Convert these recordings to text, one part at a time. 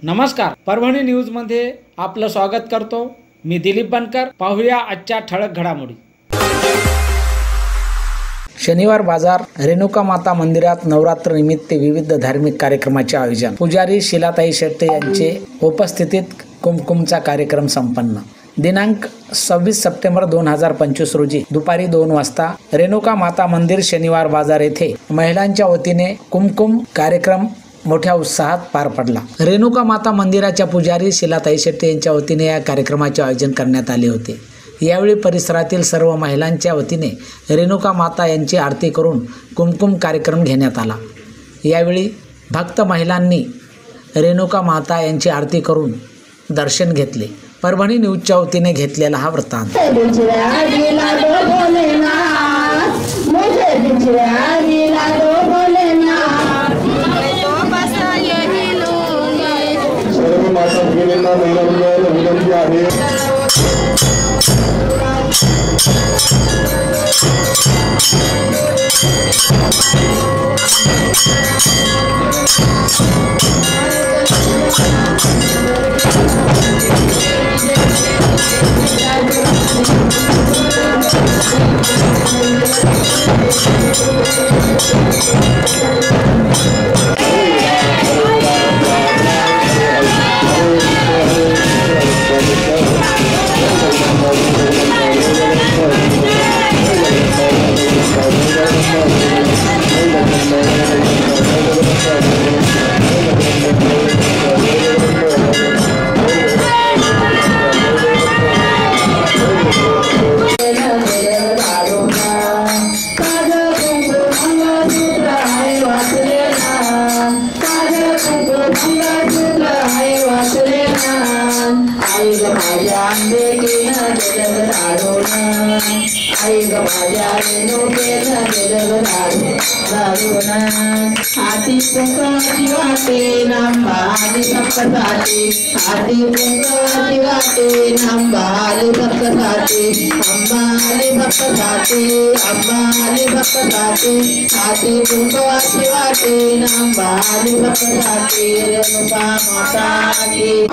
नमस्कार, परभणी न्यूज मध्ये आपलं स्वागत करतो। मी दिलीप बनकर। पाहूया आजच्या ठळक घडामोडी। शनिवार बाजार रेणुका माता मंदिरात नवरात्र निमित्त विविध धार्मिक कार्यक्रमाचे आयोजन। पुजारी शिलाताई शेट्टे यांचे उपस्थितीत कुमकुमचा कार्यक्रम संपन्न। दिनांक 26 सप्टेंबर 2025 रोजी दुपारी 2 वाजता रेणुका माता मंदिर शनिवार बाजार येथे महिलांच्या वतीने कुमकुम कार्यक्रम मोठ्या उत्साहात पार पडला। रेणुका माता मंदिराच्या पुजारी शिलाताई शेट्टे यांच्या वतीने या कार्यक्रमाचे आयोजन करण्यात आले होते। यावेळी परिसरातील सर्व महिलांच्या वतीने रेणुका माता यांची आरती करून कुमकुम कार्यक्रम घेण्यात आला। यावेळी भक्त महिलांनी रेणुका माता यांची आरती करून दर्शन घेतले। परभणी न्यूजच्या वतीने घेतलेला हा वृत्तांत।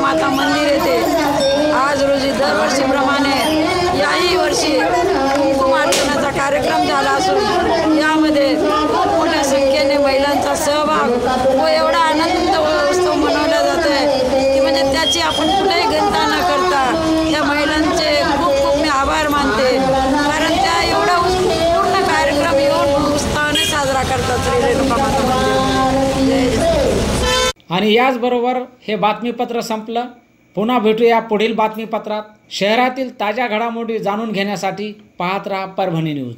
माता मंदिर येथे आज रोजी दरवर्षीप्रमाणे याही वर्षी कुंकुमार्चनाचा कार्यक्रम झाला असून यामध्ये मोठ्या संख्येने महिलांचा सहभाग व एवढा आनंद उत्सव मनवला जातो आहे की म्हणजे त्याची आपण कुठेही गणना न करता या महिलांचे खूप खूप मी आभार मानते, कारण त्या एवढा पूर्ण कार्यक्रम येऊन उत्साहाने साजरा करतात श्री रेणुका माता मंदिर। आणि याचबरोबर हे बातमीपत्र संपलं। पुन्हा भेटूया पुढील बातमीपत्रात। शहरातील ताज्या घडामोडी जाणून घेण्यासाठी पाहत रहा परभणी न्यूज।